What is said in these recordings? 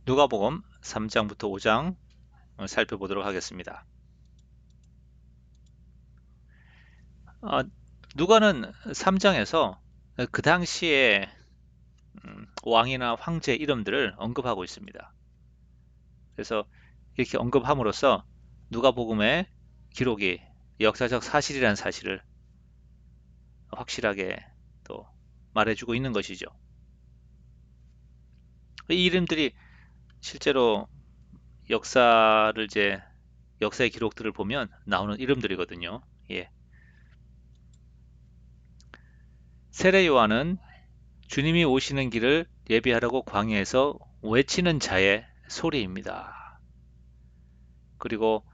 누가복음 3장부터 5장 살펴보도록 하겠습니다. 누가는 3장에서 그 당시에 왕이나 황제 이름들을 언급하고 있습니다. 그래서 이렇게 언급함으로써 누가복음의 기록이 역사적 사실이라는 사실을 확실하게 또 말해주고 있는 것이죠. 이 이름들이 실제로 역사의 기록들을 보면 나오는 이름들이거든요. 예. 세례 요한은 주님이 오시는 길을 예비하라고 광야에서 외치는 자의 소리입니다. 그리고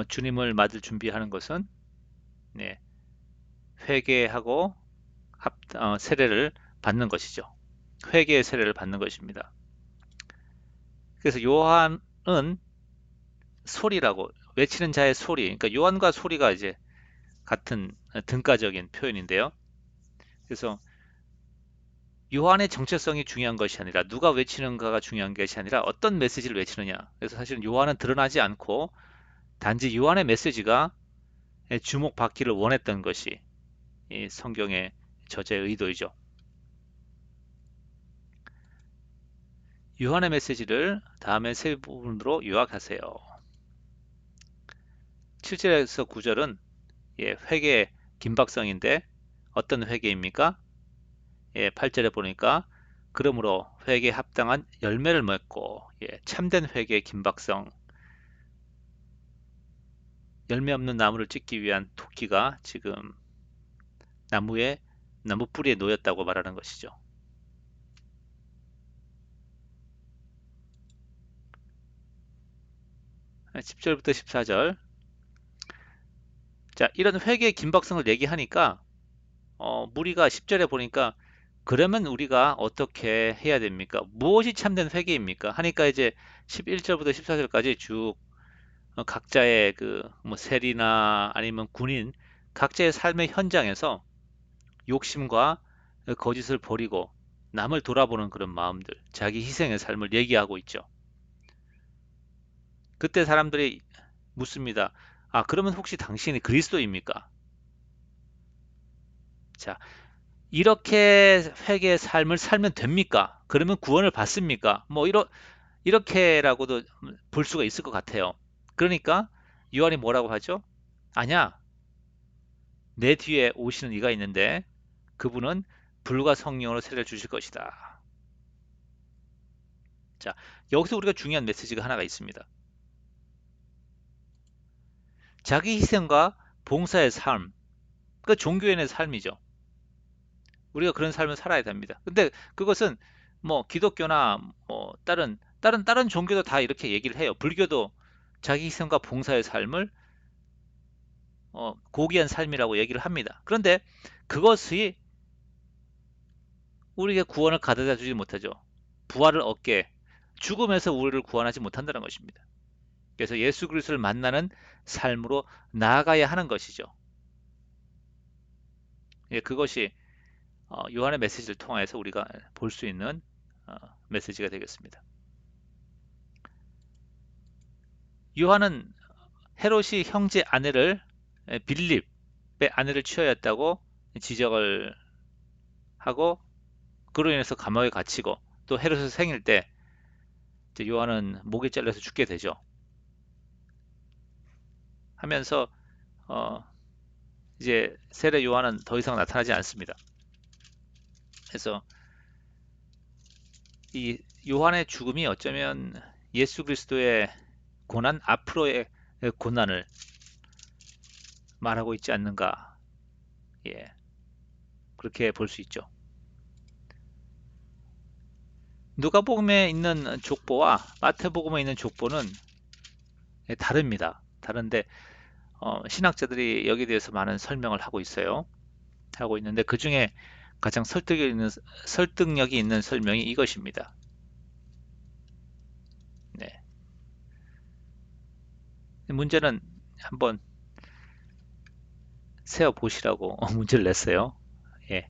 주님을 맞을 준비하는 것은 네, 회개하고 세례를 받는 것이죠. 회개의 세례를 받는 것입니다. 그래서 요한은 소리라고 외치는 자의 소리, 그러니까 요한과 소리가 이제 같은 등가적인 표현인데요. 그래서 요한의 정체성이 중요한 것이 아니라 누가 외치는가가 중요한 것이 아니라 어떤 메시지를 외치느냐. 그래서 사실은 요한은 드러나지 않고 단지 요한의 메시지가 주목받기를 원했던 것이 이 성경의 저자의 의도이죠. 요한의 메시지를 다음에 세 부분으로 요약하세요. 7절에서 9절은 회개의 긴박성인데 어떤 회개입니까? 8절에 보니까 그러므로 회개에 합당한 열매를 맺고 참된 회개의 긴박성, 열매 없는 나무를 찢기 위한 토끼가 지금 나무 뿌리에 놓였다고 말하는 것이죠. 10절부터 14절. 자, 이런 회개의 긴박성을 얘기하니까 무리가 10절에 보니까 그러면 우리가 어떻게 해야 됩니까? 무엇이 참된 회개입니까? 하니까 이제 11절부터 14절까지 쭉 각자의 뭐 세리나 아니면 군인 각자의 삶의 현장에서 욕심과 거짓을 버리고 남을 돌아보는 그런 마음들, 자기 희생의 삶을 얘기하고 있죠. 그때 사람들이 묻습니다. 아, 그러면 혹시 당신이 그리스도입니까? 자, 이렇게 회개의 삶을 살면 됩니까? 그러면 구원을 받습니까? 뭐 이렇게라고도 볼 수가 있을 것 같아요. 그러니까 요한이 뭐라고 하죠? 아니야, 내 뒤에 오시는 이가 있는데 그분은 불과 성령으로 세례를 주실 것이다. 자, 여기서 우리가 중요한 메시지가 하나가 있습니다. 자기 희생과 봉사의 삶, 그 종교인의 삶이죠. 우리가 그런 삶을 살아야 됩니다. 근데 그것은 뭐 기독교나 뭐 다른 종교도 다 이렇게 얘기를 해요. 불교도 자기 희생과 봉사의 삶을 고귀한 삶이라고 얘기를 합니다. 그런데 그것이 우리에게 구원을 가져다 주지 못하죠. 부활을 얻게 죽음에서 우리를 구원하지 못한다는 것입니다. 그래서 예수 그리스도를 만나는 삶으로 나아가야 하는 것이죠. 그것이 요한의 메시지를 통해서 우리가 볼 수 있는 메시지가 되겠습니다. 요한은 헤롯이 형제 아내를 빌립의 아내를 취하였다고 지적을 하고 그로 인해서 감옥에 갇히고 또 헤롯의 생일 때 요한은 목이 잘려서 죽게 되죠. 하면서 어, 이제 세례 요한은 더 이상 나타나지 않습니다. 그래서 이 요한의 죽음이 어쩌면 예수 그리스도의 고난 앞으로의 고난을 말하고 있지 않는가. 예, 그렇게 볼 수 있죠. 누가복음에 있는 족보와 마태복음에 있는 족보는 다릅니다. 다른데 신학자들이 여기에 대해서 많은 설명을 하고 있어요. 하고 있는데 그 중에 가장 설득력이 있는 설명이 이것입니다. 네. 문제는 한번 세어 보시라고 문제를 냈어요. 예.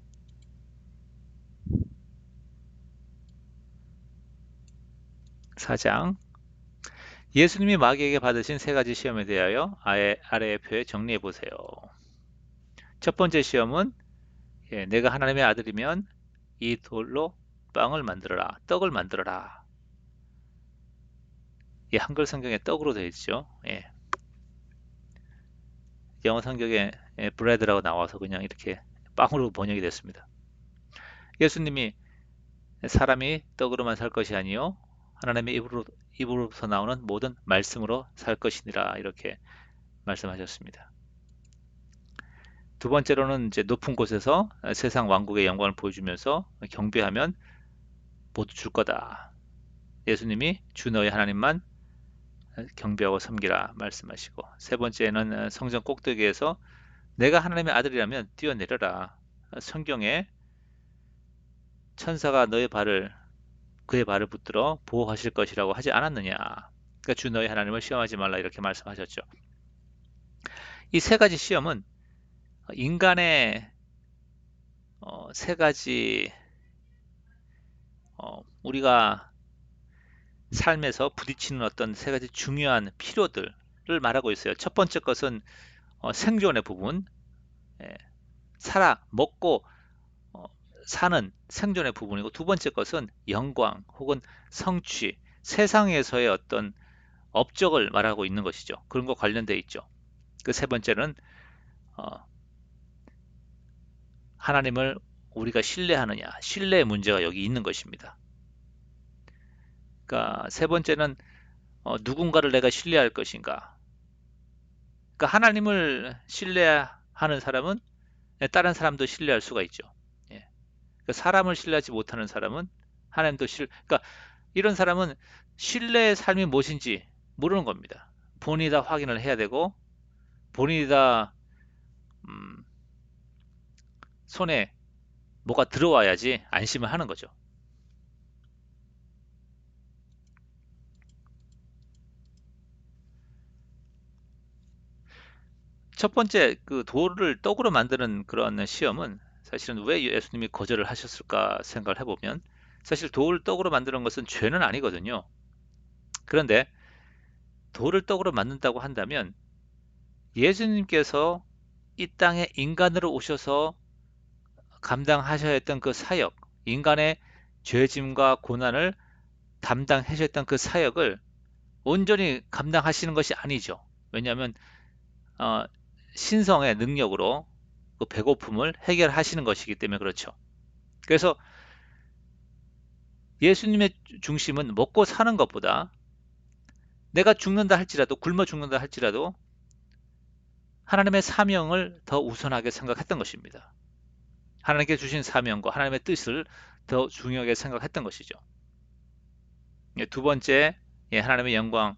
4장. 예수님이 마귀에게 받으신 세 가지 시험에 대하여 아래의 표에 정리해 보세요. 첫 번째 시험은 내가 하나님의 아들이면 이 돌로 빵을 만들어라, 떡을 만들어라. 한글 성경에 떡으로 되어 있죠. 영어 성경에 브레드라고 나와서 그냥 이렇게 빵으로 번역이 됐습니다. 예수님이 사람이 떡으로만 살 것이 아니요 하나님의 입으로부터 나오는 모든 말씀으로 살 것이니라 이렇게 말씀하셨습니다. 두 번째로는 이제 높은 곳에서 세상 왕국의 영광을 보여주면서 경배하면 모두 줄 거다. 예수님이 주 너희 하나님만 경배하고 섬기라 말씀하시고, 세 번째는 성전 꼭대기에서 내가 하나님의 아들이라면 뛰어내려라. 성경에 천사가 그의 발을 붙들어 보호하실 것이라고 하지 않았느냐. 그러니까 주 너희 하나님을 시험하지 말라 이렇게 말씀하셨죠. 이 세 가지 시험은 인간의 세 가지 우리가 삶에서 부딪히는 어떤 세 가지 중요한 필요들을 말하고 있어요. 첫 번째 것은 생존의 부분, 예, 먹고 사는 생존의 부분이고, 두 번째 것은 영광 혹은 성취, 세상에서의 어떤 업적을 말하고 있는 것이죠. 그런 거 관련돼 있죠. 그 세 번째는 하나님을 우리가 신뢰하느냐, 신뢰의 문제가 여기 있는 것입니다. 그러니까 세 번째는 누군가를 내가 신뢰할 것인가. 그러니까 하나님을 신뢰하는 사람은 다른 사람도 신뢰할 수가 있죠. 그러니까 사람을 신뢰하지 못하는 사람은 하나님도 그러니까 이런 사람은 신뢰의 삶이 무엇인지 모르는 겁니다. 본인이 다 확인을 해야 되고, 본인이 다 손에 뭐가 들어와야지 안심을 하는 거죠. 첫 번째 그 돌을 떡으로 만드는 그런 시험은 사실은 왜 예수님이 거절을 하셨을까 생각을 해보면, 사실 돌을 떡으로 만드는 것은 죄는 아니거든요. 그런데 돌을 떡으로 만든다고 한다면 예수님께서 이 땅에 인간으로 오셔서 감당하셔야 했던 그 사역, 인간의 죄짐과 고난을 담당하셨던 그 사역을 온전히 감당하시는 것이 아니죠. 왜냐하면 어, 신성의 능력으로 그 배고픔을 해결하시는 것이기 때문에 그렇죠. 그래서 예수님의 중심은 먹고 사는 것보다, 내가 죽는다 할지라도, 굶어 죽는다 할지라도 하나님의 사명을 더 우선하게 생각했던 것입니다. 하나님께 주신 사명과 하나님의 뜻을 더 중요하게 생각했던 것이죠. 두 번째, 하나님의 영광을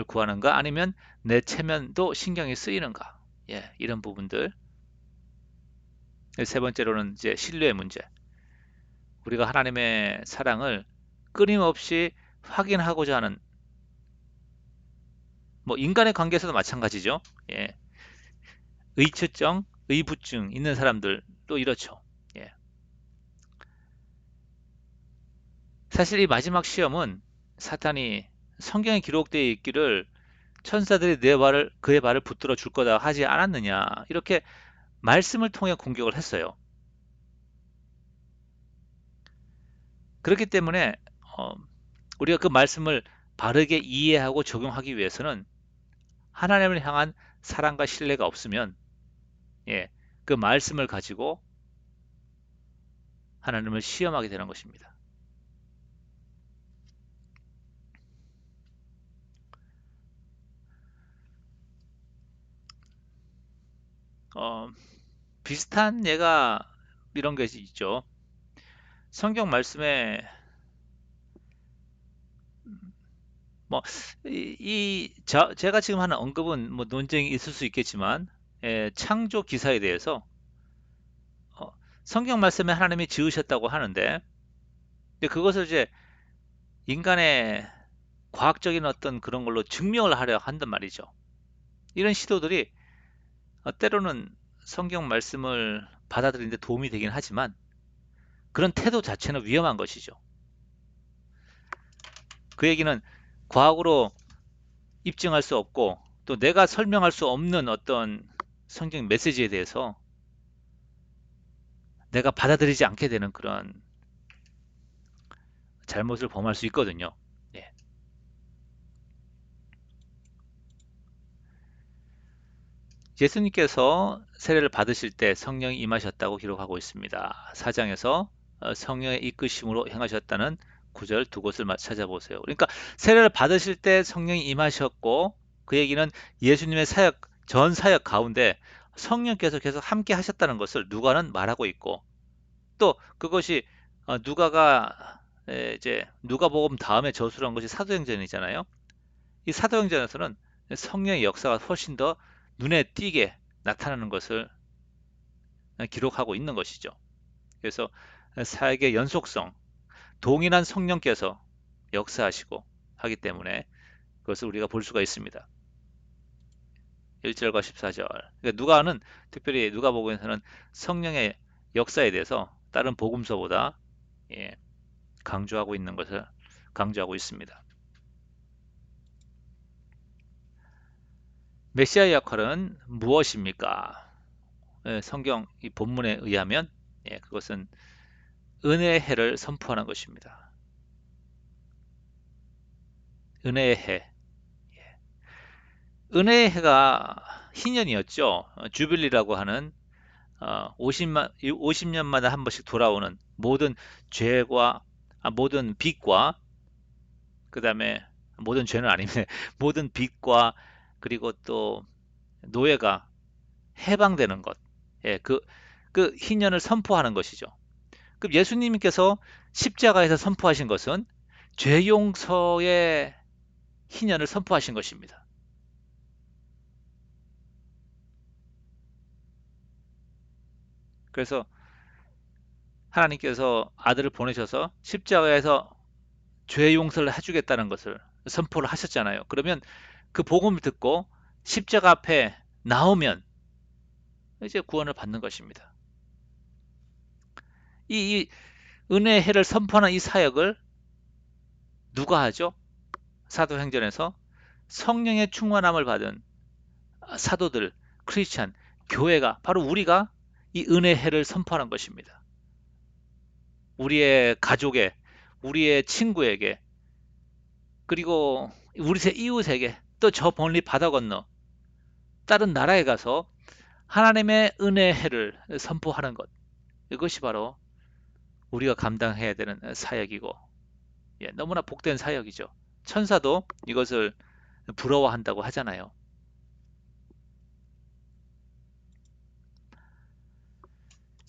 구하는가, 아니면 내 체면도 신경이 쓰이는가, 이런 부분들. 세 번째로는 이제 신뢰의 문제. 우리가 하나님의 사랑을 끊임없이 확인하고자 하는, 뭐 인간의 관계에서도 마찬가지죠. 의처증, 의부증 있는 사람들도 이렇죠. 사실 이 마지막 시험은 사탄이 성경에 기록되어 있기를 천사들이 그의 발을 붙들어 줄 거다 하지 않았느냐, 이렇게 말씀을 통해 공격을 했어요. 그렇기 때문에 우리가 그 말씀을 바르게 이해하고 적용하기 위해서는 하나님을 향한 사랑과 신뢰가 없으면 그 말씀을 가지고 하나님을 시험하게 되는 것입니다. 비슷한 예가 이런 게 있죠. 성경 말씀에 뭐 제가 지금 하는 언급은 뭐 논쟁이 있을 수 있겠지만, 창조 기사에 대해서 어, 성경 말씀에 하나님이 지으셨다고 하는데, 근데 그것을 이제 인간의 과학적인 어떤 그런 걸로 증명을 하려 한단 말이죠. 이런 시도들이 때로는 성경 말씀을 받아들이는데 도움이 되긴 하지만, 그런 태도 자체는 위험한 것이죠. 그 얘기는 과학으로 입증할 수 없고 또 내가 설명할 수 없는 어떤 성경 메시지에 대해서 내가 받아들이지 않게 되는 그런 잘못을 범할 수 있거든요. 예. 예수님께서 세례를 받으실 때 성령이 임하셨다고 기록하고 있습니다. 사장에서 성령의 이끄심으로 행하셨다는 구절 두 곳을 찾아보세요. 그러니까 세례를 받으실 때 성령이 임하셨고 그 얘기는 예수님의 사역 전 사역 가운데 성령께서 계속 함께 하셨다는 것을 누가는 말하고 있고 또 그것이 누가가 이제 누가복음 다음에 저술한 것이 사도행전이잖아요. 이 사도행전에서는 성령의 역사가 훨씬 더 눈에 띄게 나타나는 것을 기록하고 있는 것이죠. 그래서 사역의 연속성, 동일한 성령께서 역사하시고 하기 때문에 그것을 우리가 볼 수가 있습니다. 1절과 14절. 그러니까 누가는 특별히 누가복음에서는 성령의 역사에 대해서 다른 복음서보다 예, 강조하고 있는 것을 강조하고 있습니다. 메시아의 역할은 무엇입니까? 성경 이 본문에 의하면 그것은 은혜의 해를 선포하는 것입니다. 은혜의 해. 은혜의 해가 희년이었죠. 주빌리라고 하는 50년마다 한 번씩 돌아오는 모든 죄과 모든 빚과 그 다음에 모든 죄는 아니네. 모든 빚과 그리고 또 노예가 해방되는 것. 예, 그 희년을 선포하는 것이죠. 그럼 예수님께서 십자가에서 선포하신 것은 죄 용서의 희년을 선포하신 것입니다. 그래서 하나님께서 아들을 보내셔서 십자가에서 죄 용서를 해주겠다는 것을 선포를 하셨잖아요. 그러면 그 복음을 듣고 십자가 앞에 나오면 이제 구원을 받는 것입니다. 이 은혜의 해를 선포하는 이 사역을 누가 하죠? 사도행전에서 성령의 충만함을 받은 사도들, 크리스찬, 교회가 바로 우리가 이 은혜의 해를 선포하는 것입니다. 우리의 가족에, 우리의 친구에게, 그리고 우리 이웃에게, 또 저 멀리 바다 건너 다른 나라에 가서 하나님의 은혜의 해를 선포하는 것. 이것이 바로 우리가 감당해야 되는 사역이고 너무나 복된 사역이죠. 천사도 이것을 부러워한다고 하잖아요.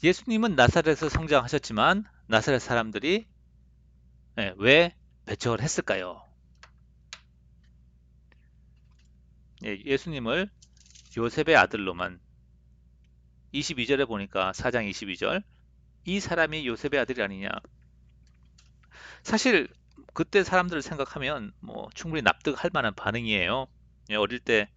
예수님은 나사렛에서 성장하셨지만 나사렛 사람들이 왜 배척을 했을까요? 예수님을 요셉의 아들로만 22절에 보니까 4장 22절 이 사람이 요셉의 아들이 아니냐. 사실 그때 사람들을 생각하면 뭐 충분히 납득할 만한 반응이에요. 어릴 때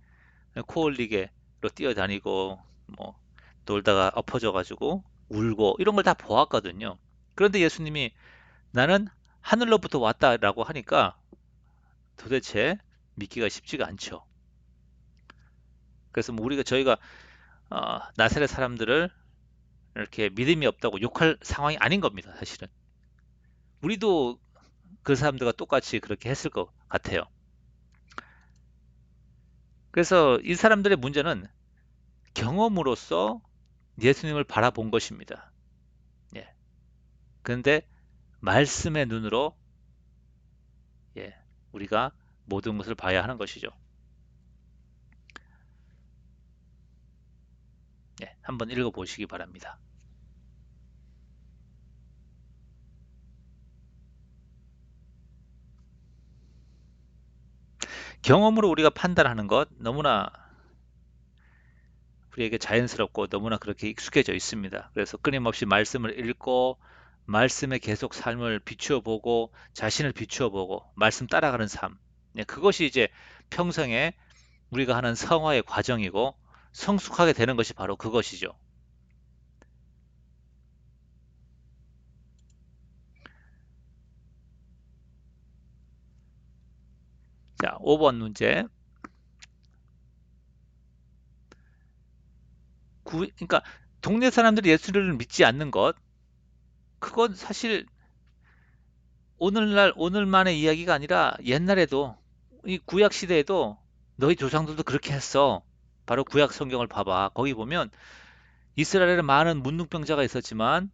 코 흘리게로 뛰어다니고 뭐 놀다가 엎어져 가지고 울고 이런 걸 다 보았거든요. 그런데 예수님이 나는 하늘로부터 왔다라고 하니까 도대체 믿기가 쉽지가 않죠. 그래서 뭐 저희가 나사렛 사람들을 이렇게 믿음이 없다고 욕할 상황이 아닌 겁니다, 사실은. 우리도 그 사람들과 똑같이 그렇게 했을 것 같아요. 그래서 이 사람들의 문제는 경험으로써 예수님을 바라본 것입니다. 예. 그런데 말씀의 눈으로 예, 우리가 모든 것을 봐야 하는 것이죠. 한번 읽어보시기 바랍니다. 경험으로 우리가 판단하는 것 너무나 우리에게 자연스럽고 너무나 그렇게 익숙해져 있습니다. 그래서 끊임없이 말씀을 읽고 말씀에 계속 삶을 비추어 보고 자신을 비추어 보고 말씀 따라가는 삶. 그것이 이제 평생에 우리가 하는 성화의 과정이고 성숙하게 되는 것이 바로 그것이죠. 자, 5번 문제. 그러니까 동네 사람들이 예수를 믿지 않는 것, 그건 사실 오늘만의 이야기가 아니라 옛날에도 이 구약 시대에도 너희 조상들도 그렇게 했어. 바로 구약 성경을 봐봐. 거기 보면 이스라엘에 많은 문둥병자가 있었지만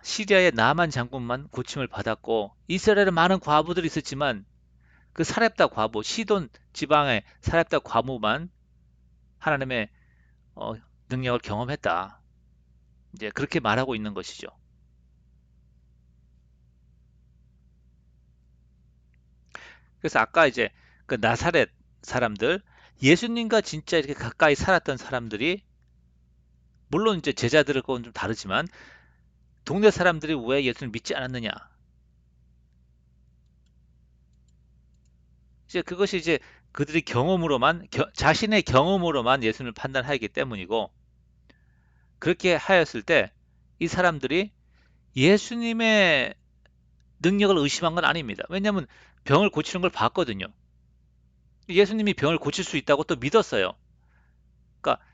시리아의 나만 장군만 고침을 받았고 이스라엘에 많은 과부들이 있었지만 그 사렙다 과부, 시돈 지방의 사렙다 과부만 하나님의 어, 능력을 경험했다. 이제 그렇게 말하고 있는 것이죠. 그래서 아까 이제 그 나사렛 사람들, 예수님과 진짜 이렇게 가까이 살았던 사람들이 물론 이제 제자들과는 좀 다르지만 동네 사람들이 왜 예수를 믿지 않았느냐? 이제 그것이 이제 그들이 자신의 경험으로만 예수님을 판단하기 때문이고 그렇게 하였을 때 이 사람들이 예수님의 능력을 의심한 건 아닙니다. 왜냐하면 병을 고치는 걸 봤거든요. 예수님이 병을 고칠 수 있다고 또 믿었어요. 그러니까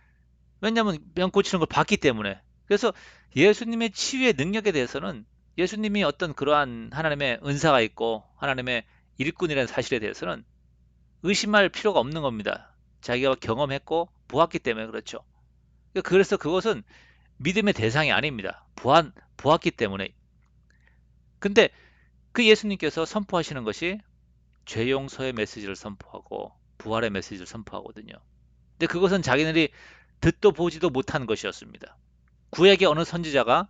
왜냐하면 병 고치는 걸 봤기 때문에. 그래서 예수님의 치유의 능력에 대해서는 예수님이 어떤 그러한 하나님의 은사가 있고 하나님의 일꾼이라는 사실에 대해서는 의심할 필요가 없는 겁니다. 자기가 경험했고 보았기 때문에 그렇죠. 그래서 그것은 믿음의 대상이 아닙니다. 보았기 때문에. 근데 그 예수님께서 선포하시는 것이 죄 용서의 메시지를 선포하고 부활의 메시지를 선포하거든요. 근데 그것은 자기들이 듣도 보지도 못한 것이었습니다. 구약의 어느 선지자가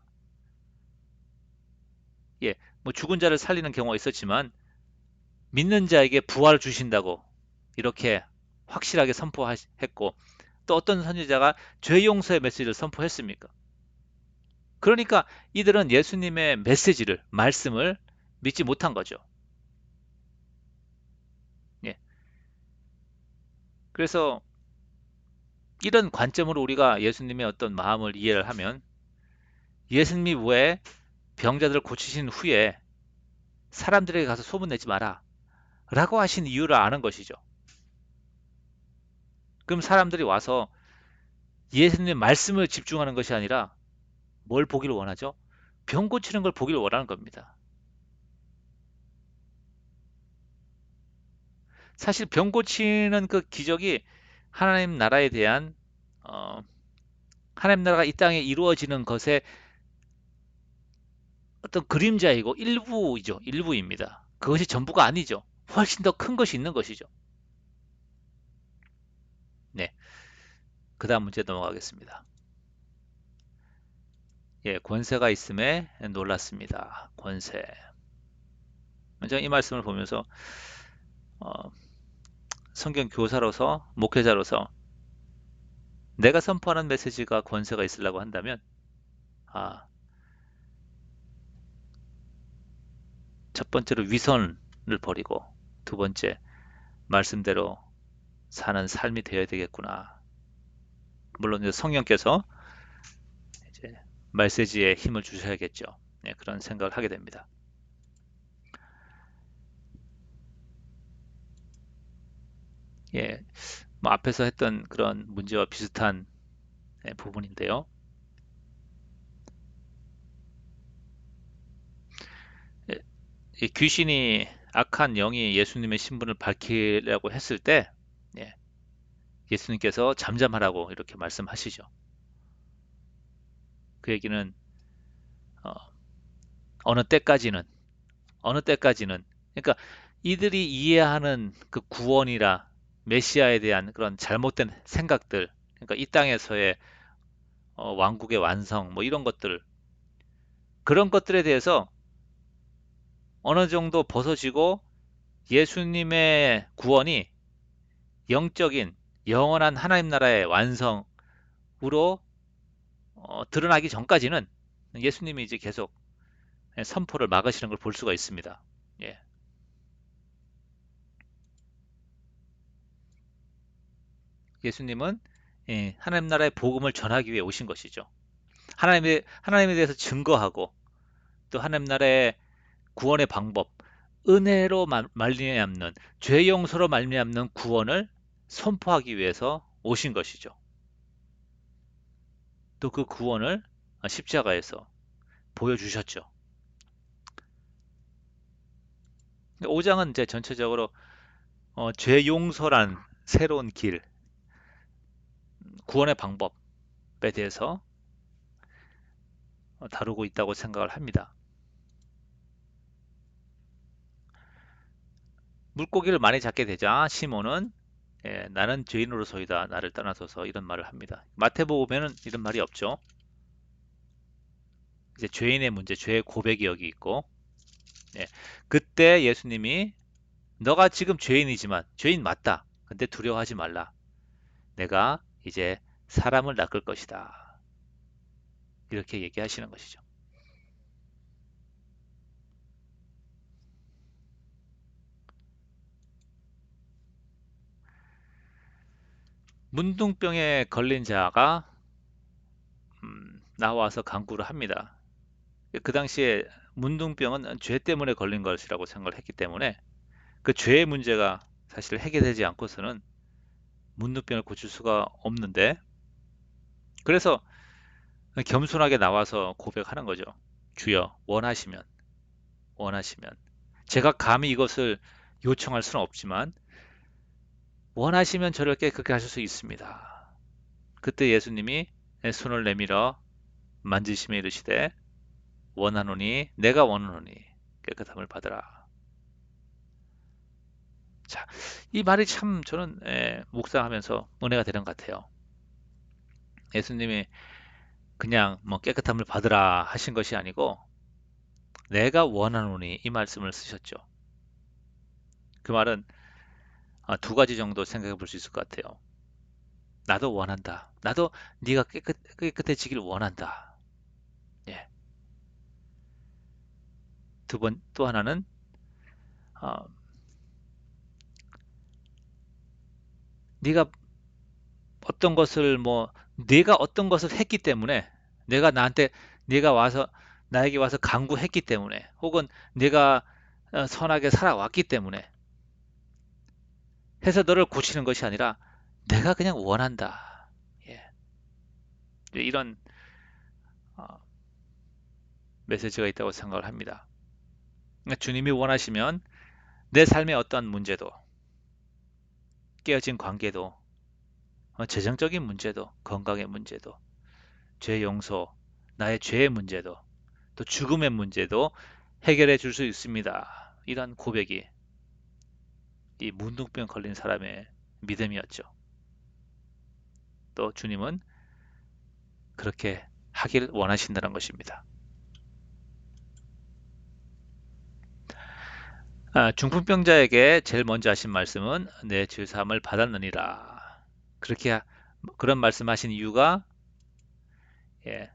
예, 뭐 죽은 자를 살리는 경우가 있었지만 믿는 자에게 부활을 주신다고 이렇게 확실하게 선포했고 또 어떤 선지자가 죄 용서의 메시지를 선포했습니까? 그러니까 이들은 예수님의 말씀을 믿지 못한 거죠. 예. 그래서 이런 관점으로 우리가 예수님의 어떤 마음을 이해를 하면 예수님이 왜 병자들을 고치신 후에 사람들에게 가서 소문내지 마라 라고 하신 이유를 아는 것이죠. 그럼 사람들이 와서 예수님의 말씀을 집중하는 것이 아니라 뭘 보기를 원하죠? 병 고치는 걸 보기를 원하는 겁니다. 사실 병 고치는 그 기적이 하나님 나라에 대한 어, 하나님 나라가 이 땅에 이루어지는 것의 어떤 그림자이고 일부입니다. 그것이 전부가 아니죠. 훨씬 더 큰 것이 있는 것이죠. 네, 그 다음 문제 넘어가겠습니다. 예, 권세가 있음에 놀랐습니다. 권세. 먼저 이 말씀을 보면서 어, 성경 교사로서 목회자로서 내가 선포하는 메시지가 권세가 있으려고 한다면 아, 첫 번째로 위선을 버리고 두 번째 말씀대로 사는 삶이 되어야 되겠구나. 물론 이제 성령께서 이제 메시지에 힘을 주셔야겠죠. 네, 그런 생각을 하게 됩니다. 예, 뭐 앞에서 했던 그런 문제와 비슷한 부분인데요. 예, 이 귀신이 악한 영이 예수님의 신분을 밝히려고 했을 때 예, 예수님께서 잠잠하라고 이렇게 말씀하시죠. 그 얘기는 어, 어느 때까지는 어느 때까지는 그러니까 이들이 이해하는 그 구원이라 메시아에 대한 그런 잘못된 생각들 그러니까 이 땅에서의 왕국의 완성 뭐 이런 것들 그런 것들에 대해서 어느 정도 벗어지고 예수님의 구원이 영적인 영원한 하나님 나라의 완성으로 드러나기 전까지는 예수님이 이제 계속 선포를 막으시는 걸 볼 수가 있습니다. 예. 예수님은 하나님 나라의 복음을 전하기 위해 오신 것이죠. 하나님에 대해서 증거하고 또 하나님 나라의 구원의 방법, 은혜로 말미암는 죄 용서로 말미암는 구원을 선포하기 위해서 오신 것이죠. 또 그 구원을 십자가에서 보여주셨죠. 5장은 이제 전체적으로 죄 용서란 새로운 길, 구원의 방법에 대해서 다루고 있다고 생각을 합니다. 물고기를 많이 잡게 되자 시몬은 나는 죄인으로서이다. 나를 떠나소서 이런 말을 합니다. 마태복음에는 이런 말이 없죠. 이제 죄인의 문제, 죄의 고백이 여기 있고 예, 그때 예수님이 너가 지금 죄인이지만 죄인 맞다. 근데 두려워하지 말라. 내가 이제 사람을 낚을 것이다. 이렇게 얘기하시는 것이죠. 문둥병에 걸린 자가 나와서 간구를 합니다. 그 당시에 문둥병은 죄 때문에 걸린 것이라고 생각을 했기 때문에 그 죄의 문제가 사실 해결되지 않고서는 문둥병을 고칠 수가 없는데 그래서 겸손하게 나와서 고백하는 거죠. 주여 원하시면 제가 감히 이것을 요청할 수는 없지만 원하시면 저를 깨끗게 하실 수 있습니다. 그때 예수님이 손을 내밀어 만지심에 이르시되 원하노니 내가 원하노니 깨끗함을 받으라. 자, 이 말이 참 저는 묵상하면서 은혜가 되는 것 같아요. 예수님이 그냥 뭐 깨끗함을 받으라 하신 것이 아니고 내가 원하노니 이 말씀을 쓰셨죠. 그 말은 두 가지 정도 생각해 볼 수 있을 것 같아요. 나도 원한다. 나도 네가 깨끗해지길 원한다. 예. 또 하나는 어, 네가 네가 어떤 것을 했기 때문에 내가 나한테 네가 와서 나에게 와서 강구했기 때문에 혹은 네가 선하게 살아왔기 때문에 해서 너를 고치는 것이 아니라 내가 그냥 원한다. 예. 이런 어, 메시지가 있다고 생각을 합니다. 그러니까 주님이 원하시면 내 삶의 어떤 문제도 깨어진 관계도 재정적인 문제도 건강의 문제도 죄 용서 나의 죄의 문제도 또 죽음의 문제도 해결해 줄 수 있습니다. 이런 고백이 이 문둥병 걸린 사람의 믿음이었죠. 또 주님은 그렇게 하길 원하신다는 것입니다. 중풍병자에게 제일 먼저 하신 말씀은 내 죄사함을 받았느니라. 그렇게 그런 말씀하신 이유가 예,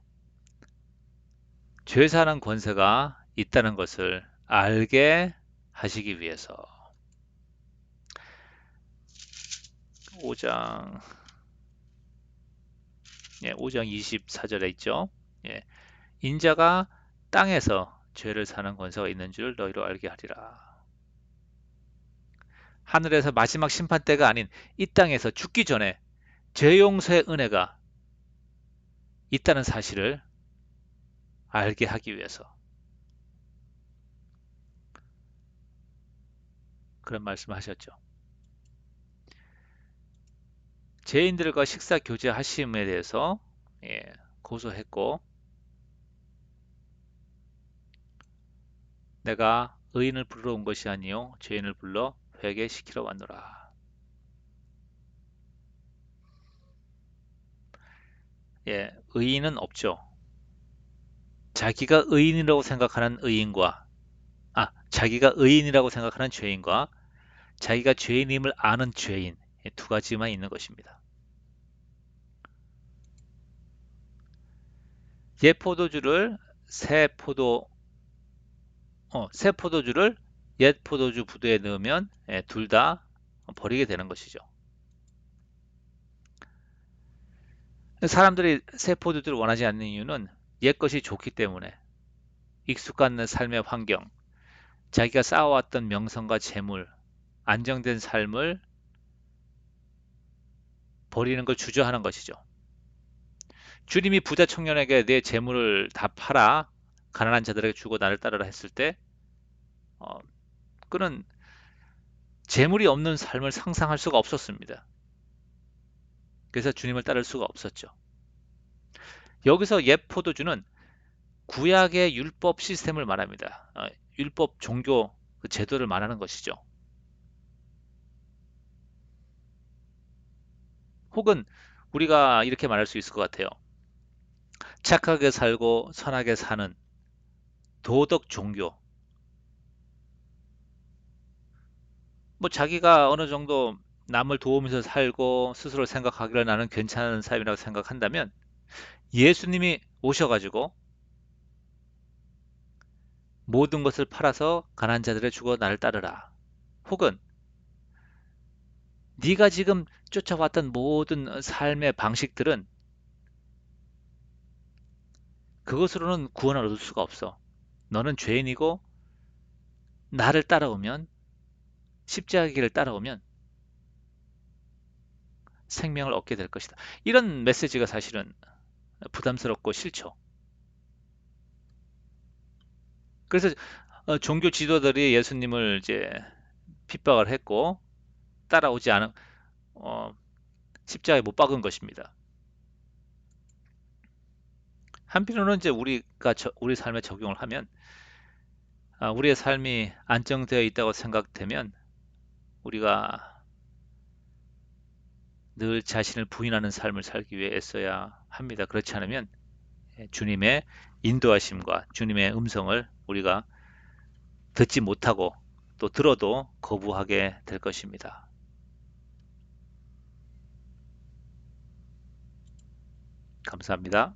죄사하는 권세가 있다는 것을 알게 하시기 위해서 5장 5장 24절에 있죠. 예, 인자가 땅에서 죄를 사는 권세가 있는 줄 너희로 알게 하리라. 하늘에서 마지막 심판 때가 아닌 이 땅에서 죽기 전에 죄 용서의 은혜가 있다는 사실을 알게 하기 위해서 그런 말씀을 하셨죠. 죄인들과 식사 교제하심에 대해서 고소했고 내가 의인을 부르러 온 것이 아니요 죄인을 불러 회개시키러 왔노라. 의인은 없죠. 자기가 의인이라고 생각하는 의인과 자기가 의인이라고 생각하는 죄인과 자기가 죄인임을 아는 죄인 두 가지만 있는 것입니다. 옛 포도주를 새 포도주를 옛 포도주 부두에 넣으면 둘 다 버리게 되는 것이죠. 사람들이 새 포도주를 원하지 않는 이유는 옛 것이 좋기 때문에 익숙한 삶의 환경, 자기가 쌓아왔던 명성과 재물, 안정된 삶을 버리는 걸 주저하는 것이죠. 주님이 부자 청년에게 내 재물을 다 팔아 가난한 자들에게 주고 나를 따르라 했을 때 어, 그는 재물이 없는 삶을 상상할 수가 없었습니다. 그래서 주님을 따를 수가 없었죠. 여기서 옛 포도주는 구약의 율법 시스템을 말합니다. 율법 종교 그 제도를 말하는 것이죠. 혹은 우리가 이렇게 말할 수 있을 것 같아요. 착하게 살고 선하게 사는 도덕 종교. 뭐 자기가 어느 정도 남을 도우면서 살고 스스로 생각하기를 나는 괜찮은 삶이라고 생각한다면 예수님이 오셔가지고 모든 것을 팔아서 가난한 자들에 주고 나를 따르라. 혹은 네가 지금 쫓아왔던 모든 삶의 방식들은 그것으로는 구원을 얻을 수가 없어. 너는 죄인이고 나를 따라오면 십자가 길을 따라오면 생명을 얻게 될 것이다. 이런 메시지가 사실은 부담스럽고 싫죠. 그래서 종교 지도들이 예수님을 이제 핍박을 했고 따라오지 않은 어, 십자가에 못 박은 것입니다. 한편으로는 이제 우리가 우리 삶에 적용을 하면 우리의 삶이 안정되어 있다고 생각되면 우리가 늘 자신을 부인하는 삶을 살기 위해 애써야 합니다. 그렇지 않으면 주님의 인도하심과 주님의 음성을 우리가 듣지 못하고 또 들어도 거부하게 될 것입니다. 감사합니다.